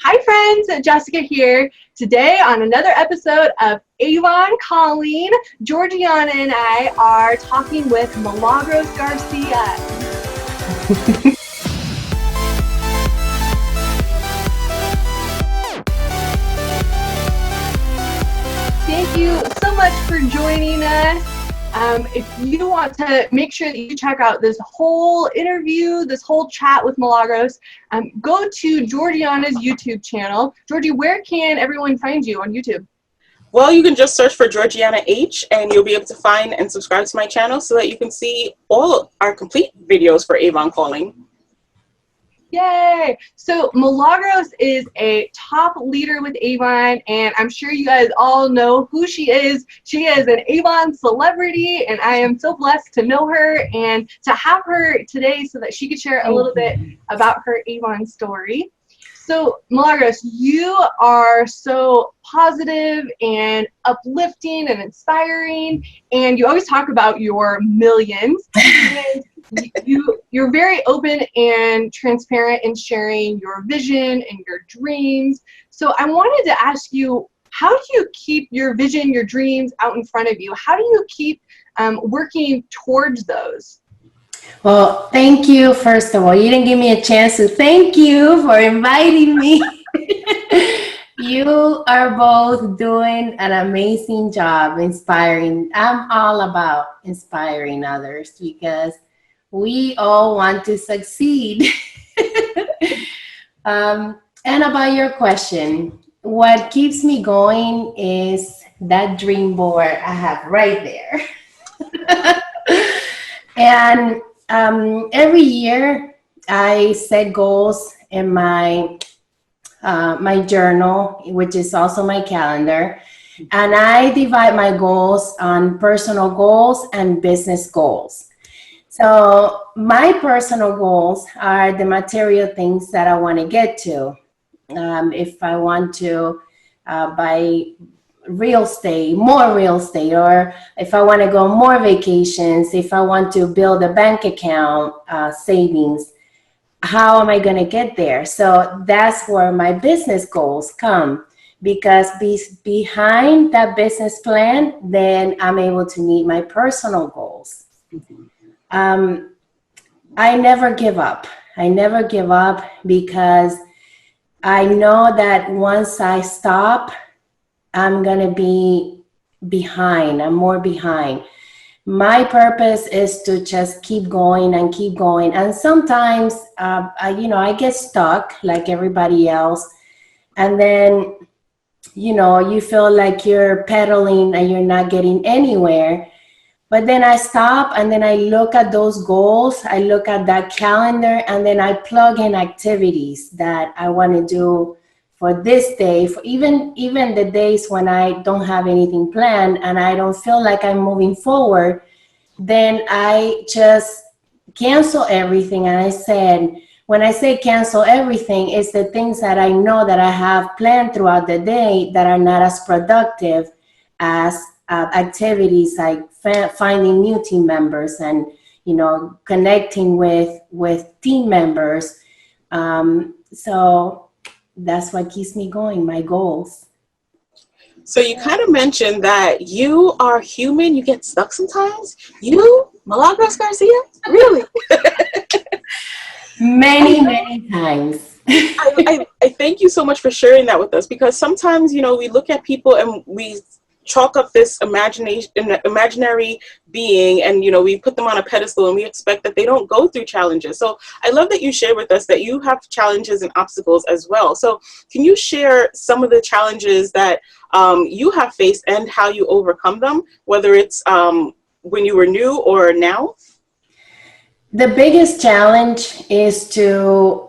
Hi friends, Jessica here. Today on another episode of Avon Calling, Georgiana and I are talking with Milagros Garcia. Thank you so much for joining us. If you want to make sure that you check out this whole interview, this whole chat with Milagros, go to Georgiana's YouTube channel. Georgie, where can everyone find you on YouTube? Well, you can just search for Georgiana H and you'll be able to find and subscribe to my channel so that you can see all our complete videos for Avon Calling. Yay! So Milagros is a top leader with Avon, and I'm sure you guys all know who she is. She is an Avon celebrity, and I am so blessed to know her and to have her today so that she could share a little bit about her Avon story. So Milagros, you are so positive and uplifting and inspiring, and you always talk about your millions. And you're very open and transparent in sharing your vision and your dreams. So I wanted to ask you, how do you keep your vision, your dreams out in front of you? How do you keep working towards those? Well, thank you. First of all, you didn't give me a chance to thank you for inviting me. You are both doing an amazing job inspiring. I'm all about inspiring others because we all want to succeed. And about your question, what keeps me going is that dream board I have right there. And every year I set goals in my my journal, which is also my calendar. And I divide my goals on personal goals and business goals. So my personal goals are the material things that I want to get to. If I want to buy real estate, more real estate, or if I want to go more vacations, if I want to build a bank account, savings, how am I going to get there? So that's where my business goals come, because behind that business plan, then I'm able to meet my personal goals. I never give up. I never give up because I know that once I stop, I'm going to be behind. I'm more behind. My purpose is to just keep going and keep going. And sometimes, I get stuck like everybody else. And then, you feel like you're pedaling and you're not getting anywhere. But then I stop and then I look at those goals. I look at that calendar and then I plug in activities that I want to do for this day, for even the days when I don't have anything planned and I don't feel like I'm moving forward, then I just cancel everything. And I said, when I say cancel everything, it's the things that I know that I have planned throughout the day that are not as productive as activities like finding new team members and connecting with team members. So that's what keeps me going, my goals. So you kind of mentioned that you are human, you get stuck sometimes. You, Milagros Garcia? Really? Many times. I thank you so much for sharing that with us, because sometimes, we look at people and we chalk up this imaginary being and we put them on a pedestal and we expect that they don't go through challenges. So I love that you shared with us that you have challenges and obstacles as well. So can you share some of the challenges that you have faced and how you overcome them, whether it's when you were new or now? The biggest challenge is to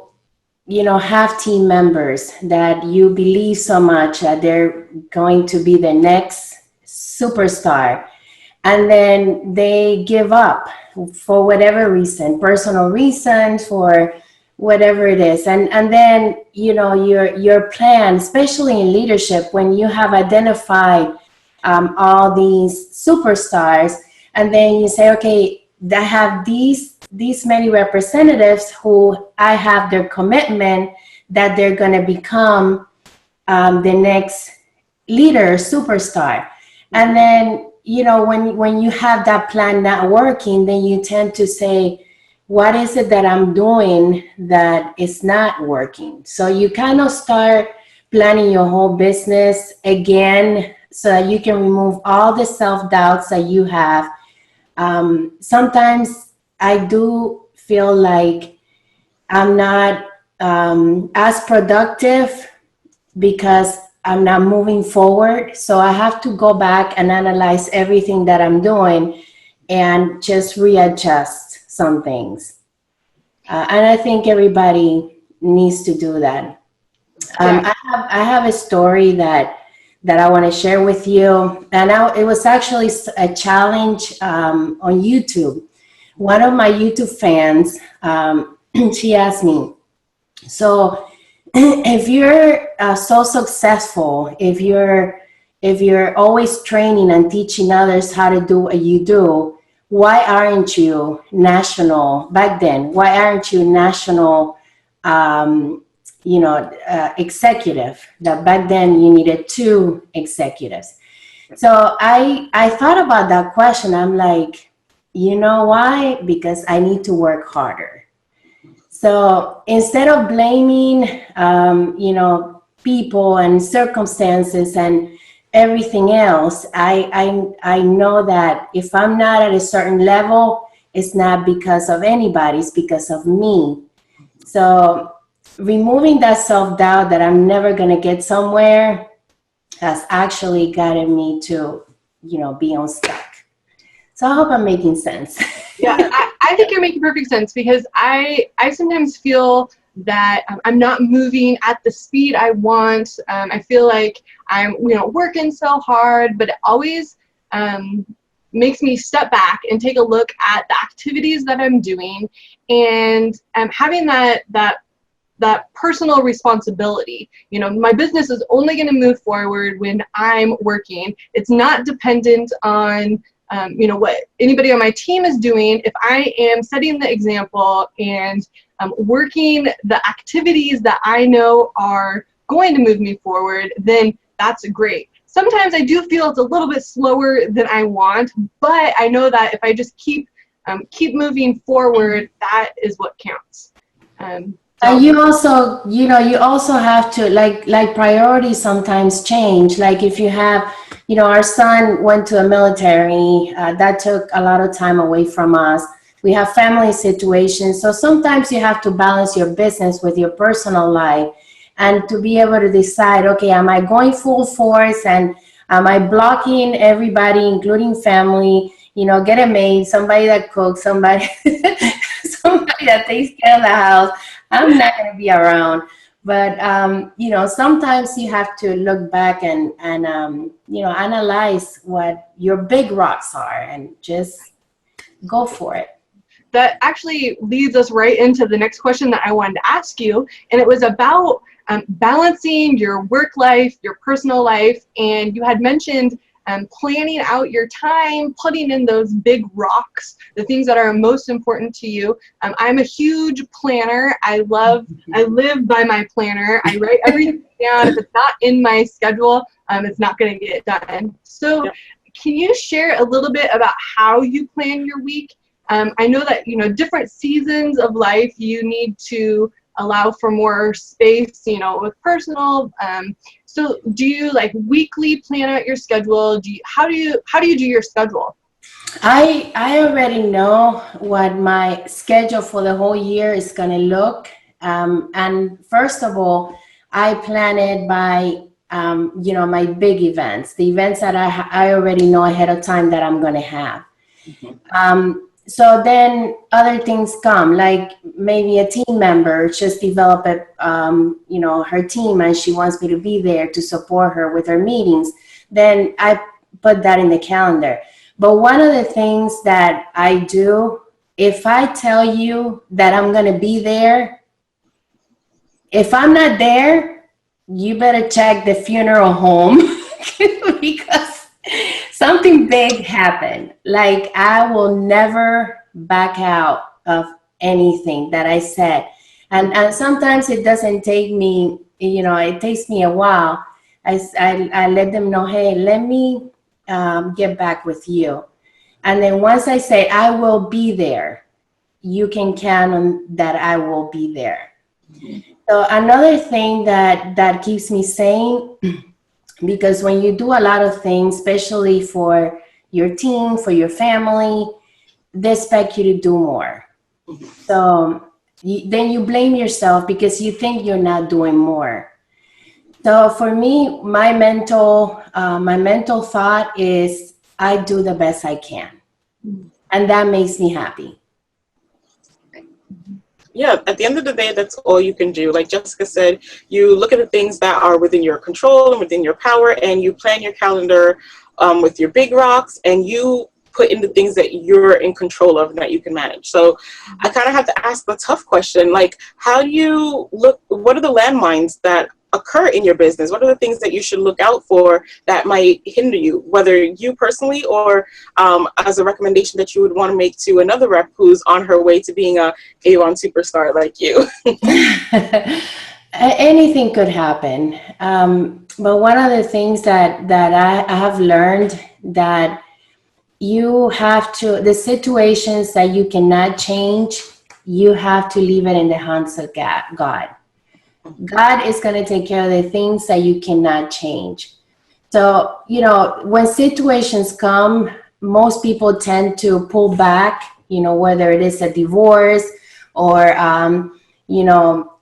have team members that you believe so much that they're going to be the next superstar. And then they give up for whatever reason, personal reasons, for whatever it is. And then, your plan, especially in leadership, when you have identified all these superstars, and then you say, okay, I have these many representatives who I have their commitment that they're going to become the next leader, superstar. And then, you know, when you have that plan not working, then you tend to say, what is it that I'm doing that is not working? So you kind of start planning your whole business again so that you can remove all the self-doubts that you have. Sometimes I do feel like I'm not as productive because I'm not moving forward. So I have to go back and analyze everything that I'm doing and just readjust some things. And I think everybody needs to do that. I have a story that I want to share with you. And it was actually a challenge on YouTube. One of my YouTube fans, she asked me, so if you're so successful, if you're always training and teaching others how to do what you do, why aren't you national back then? Why aren't you national, executive? That back then you needed 2 executives. So I thought about that question. I'm like, you know why? Because I need to work harder. So instead of blaming, people and circumstances and everything else, I know that if I'm not at a certain level, it's not because of anybody, it's because of me. So removing that self-doubt that I'm never going to get somewhere has actually gotten me to, be unstuck. So I hope I'm making sense. Yeah, I think you're making perfect sense, because I sometimes feel that I'm not moving at the speed I want. I feel like I'm working so hard, but it always makes me step back and take a look at the activities that I'm doing, and having that personal responsibility. My business is only going to move forward when I'm working. It's not dependent on what anybody on my team is doing. If I am setting the example and working the activities that I know are going to move me forward, then that's great. Sometimes I do feel it's a little bit slower than I want, but I know that if I just keep moving forward, that is what counts. And you also have to like priorities sometimes change. Like if you have, our son went to a military, that took a lot of time away from us. We have family situations. So sometimes you have to balance your business with your personal life, and to be able to decide, okay, am I going full force, and am I blocking everybody, including family, get a maid, somebody that cooks, somebody that takes care of the house. I'm not going to be around. But, sometimes you have to look back and analyze what your big rocks are and just go for it. That actually leads us right into the next question that I wanted to ask you. And it was about balancing your work life, your personal life. And you had mentioned planning out your time, putting in those big rocks, the things that are most important to you. I'm a huge planner. I live by my planner. I write everything down. If it's not in my schedule, it's not going to get done. So can you share a little bit about how you plan your week? I know that, different seasons of life, you need to allow for more space, with personal. So do you weekly plan out your schedule? How do you do your schedule? I already know what my schedule for the whole year is going to look. And first of all, I plan it by, my big events, the events that I already know ahead of time that I'm going to have. Mm-hmm. So then other things come, like maybe a team member just developed her team, and she wants me to be there to support her with her meetings. Then I put that in the calendar. But one of the things that I do, if I tell you that I'm going to be there, if I'm not there, you better check the funeral home because something big happened. I will never back out of anything that I said. And sometimes it doesn't take me, it takes me a while. I let them know, hey, let me get back with you. And then once I say I will be there, you can count on that I will be there. So another thing that keeps me sane, because when you do a lot of things, especially for your team, for your family, they expect you to do more. So then you blame yourself because you think you're not doing more. So for me, my mental thought is I do the best I can, and that makes me happy. Yeah, at the end of the day, that's all you can do. Like Jessica said, you look at the things that are within your control and within your power, and you plan your calendar with your big rocks, and you put in the things that you're in control of and that you can manage. So I kind of have to ask the tough question, like, how do you look, what are the landmines that occur in your business? What are the things that you should look out for that might hinder you, whether you personally or as a recommendation that you would want to make to another rep who's on her way to being a Avon superstar like you? Anything could happen. But one of the things that I have learned, that you have to, the situations that you cannot change, you have to leave it in the hands of God. God is going to take care of the things that you cannot change. So, when situations come, most people tend to pull back, whether it is a divorce or,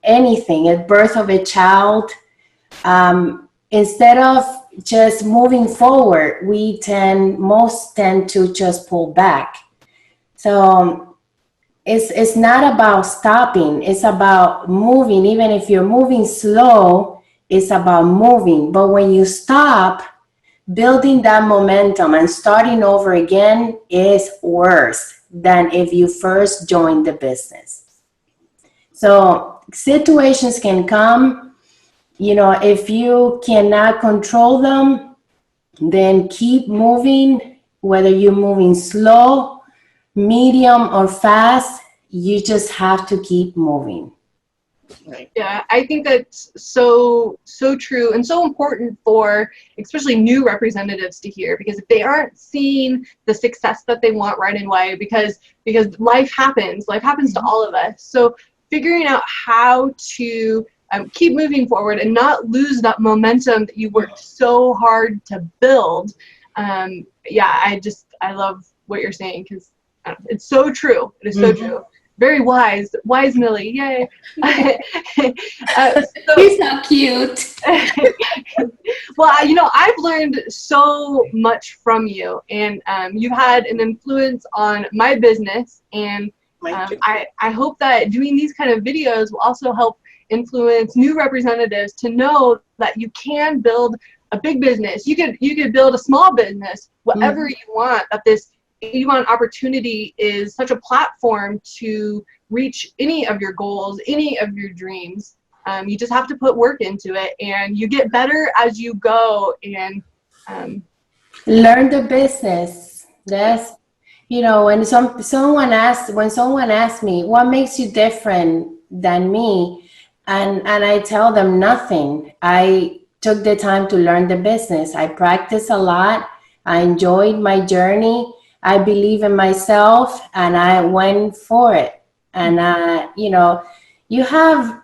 anything, a birth of a child. Instead of just moving forward, most tend to just pull back. So it's not about stopping, it's about moving. Even if you're moving slow, it's about moving. But when you stop, building that momentum and starting over again is worse than if you first joined the business. So situations can come. If you cannot control them, then keep moving, whether you're moving slow, medium, or fast, you just have to keep moving. Yeah, I think that's so true and so important for especially new representatives to hear, because if they aren't seeing the success that they want right away, because life happens to all of us. So figuring out how to keep moving forward and not lose that momentum that you worked so hard to build. I love what you're saying, because it's so true. It is so true. Very wise Millie, yay. You're so cute. Well, I've learned so much from you, and you've had an influence on my business, and I hope that doing these kind of videos will also help influence new representatives to know that you can build a big business. You could build a small business, whatever you want, that this Avon opportunity is such a platform to reach any of your goals, any of your dreams. You just have to put work into it, and you get better as you go, and learn the business. That's, when someone asks me what makes you different than me, and I tell them nothing. I took the time to learn the business. I practiced a lot. I enjoyed my journey. I believe in myself, and I went for it. And you have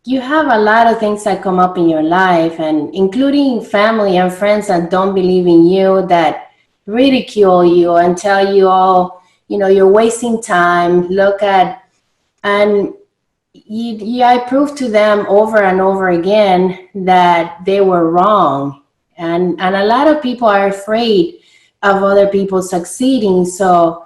a lot of things that come up in your life, and including family and friends that don't believe in you, that ridicule you and tell you all, you're wasting time. I proved to them over and over again that they were wrong. And a lot of people are afraid of other people succeeding. So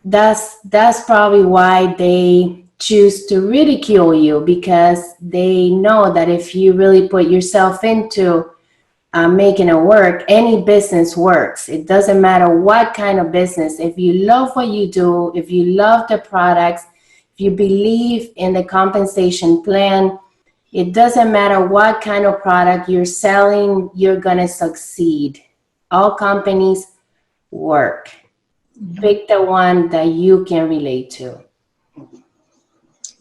that's probably why they choose to ridicule you, because they know that if you really put yourself into making it work, any business works. It doesn't matter what kind of business. If you love what you do, if you love the products, if you believe in the compensation plan, it doesn't matter what kind of product you're selling, you're going to succeed. All companies work. Pick the one that you can relate to.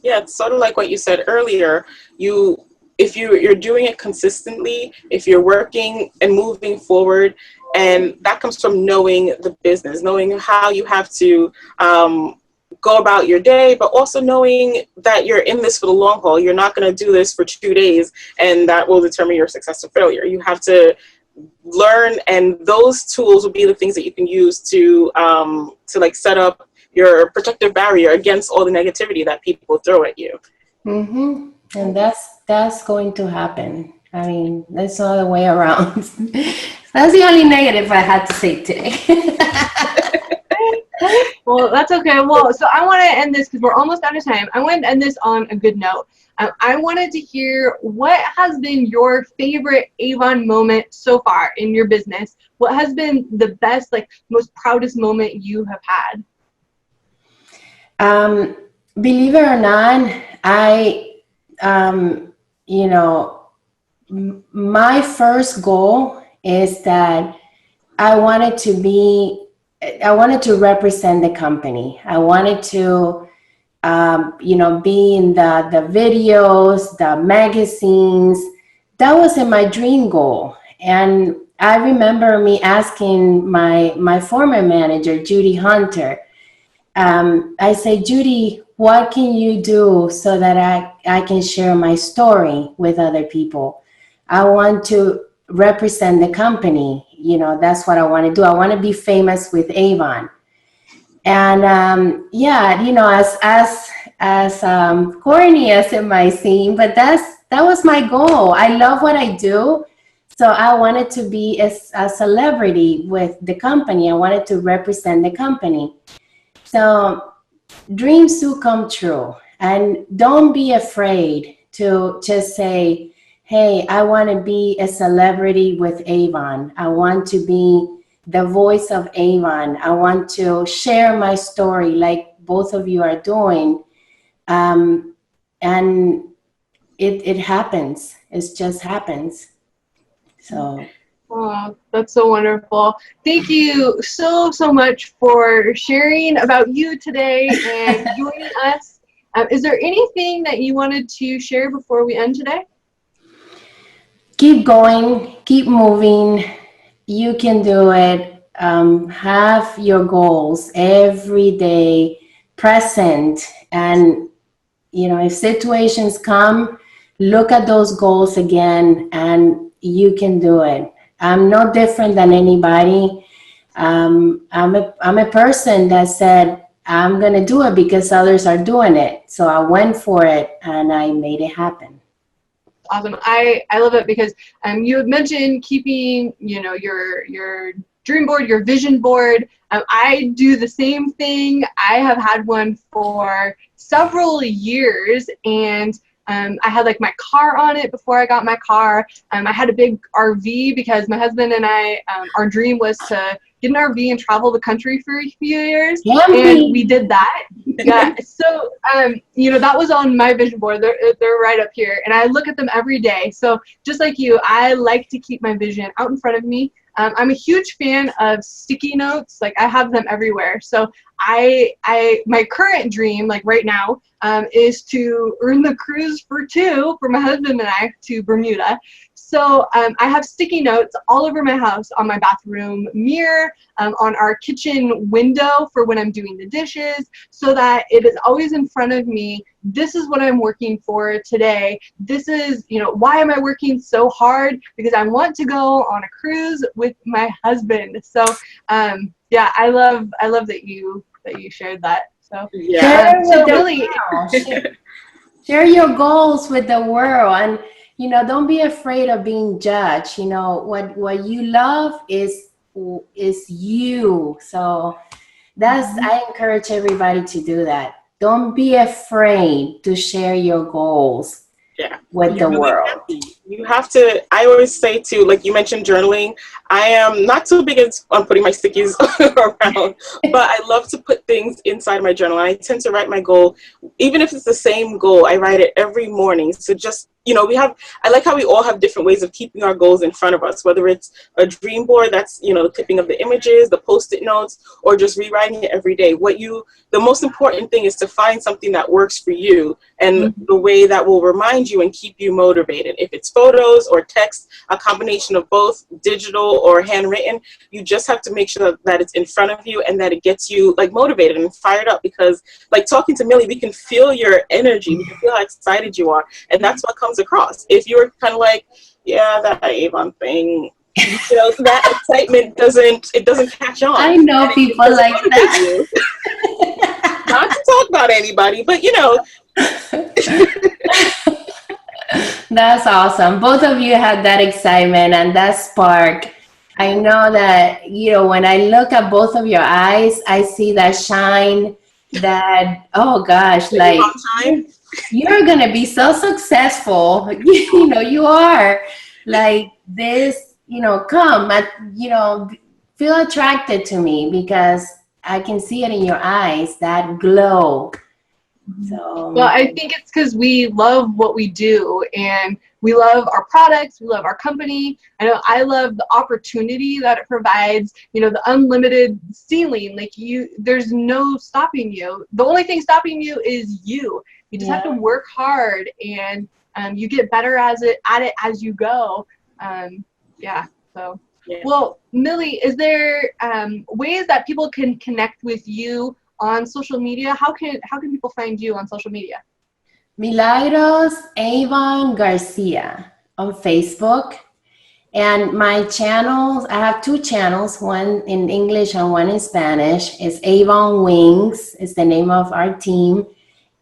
Yeah, it's sort of like what you said earlier. If you're doing it consistently, if you're working and moving forward, and that comes from knowing the business, knowing how you have to go about your day, but also knowing that you're in this for the long haul. You're not going to do this for 2 days, and that will determine your success or failure. You have to learn, and those tools will be the things that you can use to like set up your protective barrier against all the negativity that people throw at you. Mm-hmm. And that's going to happen. I mean, that's all the way around. That's the only negative I had to say today. Well, that's okay. Well, so I want to end this because we're almost out of time. I want to end this on a good note. I wanted to hear what has been your favorite Avon moment so far in your business. What has been the best, like most proudest moment you have had? Believe it or not, my first goal is that I wanted to represent the company. I wanted to, be in the videos, the magazines. That was my dream goal. And I remember me asking my former manager, Judy Hunter, I say, Judy, what can you do so that I can share my story with other people? I want to represent the company. That's what I want to do. I want to be famous with Avon. And as corny as it might seem, but that was my goal. I love what I do. So I wanted to be a celebrity with the company. I wanted to represent the company. So dreams do come true, and don't be afraid to just say, hey, I want to be a celebrity with Avon. I want to be the voice of Avon. I want to share my story like both of you are doing. And it happens. It just happens. So. Oh, that's so wonderful. Thank you so much for sharing about you today and joining us. Is there anything that you wanted to share before we end today? Keep going, keep moving. You can do it. Have your goals every day present. And, if situations come, look at those goals again, and you can do it. I'm no different than anybody. I'm a person that said, I'm going to do it because others are doing it. So I went for it and I made it happen. Awesome. I love it because you had mentioned keeping, your dream board, your vision board. I do the same thing. I have had one for several years, and I had like my car on it before I got my car. I had a big RV because my husband and I, our dream was to get an RV and travel the country for a few years. And we did that. Yeah. So, that was on my vision board. They're right up here. And I look at them every day. So just like you, I like to keep my vision out in front of me. I'm a huge fan of sticky notes. Like I have them everywhere. So my current dream, like right now, is to earn the cruise for my husband and I to Bermuda. So I have sticky notes all over my house, on my bathroom mirror, on our kitchen window for when I'm doing the dishes, so that it is always in front of me. This is what I'm working for today. This is, why am I working so hard? Because I want to go on a cruise with my husband. So yeah, I love that you shared that. So yeah, share your goals with the world, and don't be afraid of being judged. What you love is you. So I encourage everybody to do that. Don't be afraid to share your goals with the world. You have to. I always say too, like you mentioned journaling. I am not too big on putting my stickies around, but I love to put things inside my journal. I tend to write my goal, even if it's the same goal. I write it every morning. So just I like how we all have different ways of keeping our goals in front of us, whether it's a dream board, that's, the clipping of the images, the Post-it notes, or just rewriting it every day. The most important thing is to find something that works for you and the way that will remind you and keep you motivated. If it's photos or text, a combination of both, digital or handwritten, you just have to make sure that it's in front of you and that it gets you like motivated and fired up, because like talking to Millie, we can feel your energy, we can feel how excited you are, and that's what comes across. If you're kind of like, yeah, that Avon thing, that excitement doesn't catch on. I know people like that. Not to talk about anybody, but That's awesome. Both of you had that excitement and that spark. I know that, when I look at both of your eyes, I see that shine, that, oh gosh, like you're going to be so successful. You are like this, come at, feel attracted to me because I can see it in your eyes, that glow. So, well, I think it's because we love what we do and we love our products, we love our company. I know I love the opportunity that it provides, the unlimited ceiling. Like there's no stopping you. The only thing stopping you is you. You just have to work hard, and you get better at it as you go. So. Yeah. Well, Millie, is there ways that people can connect with you on social media? How can people find you on social media? Milagros Avon Garcia on Facebook. And my channels, I have 2 channels, one in English and one in Spanish. It's Avon Wings, is the name of our team.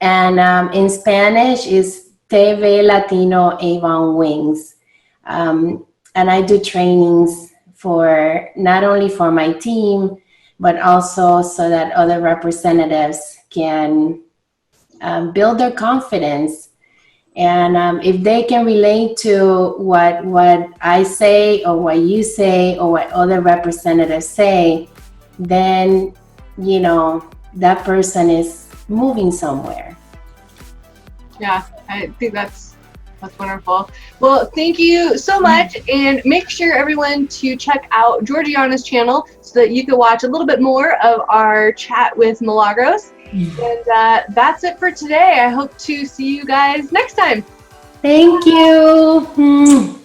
And in Spanish is TV Latino Avon Wings. And I do trainings for not only for my team, but also so that other representatives can build their confidence. And if they can relate to what I say or what you say or what other representatives say, then, that person is moving somewhere. Yeah, I think that's wonderful. Well, thank you so much, and make sure everyone to check out Georgiana's channel so that you can watch a little bit more of our chat with Milagros. And that's it for today. I hope to see you guys next time. Thank you.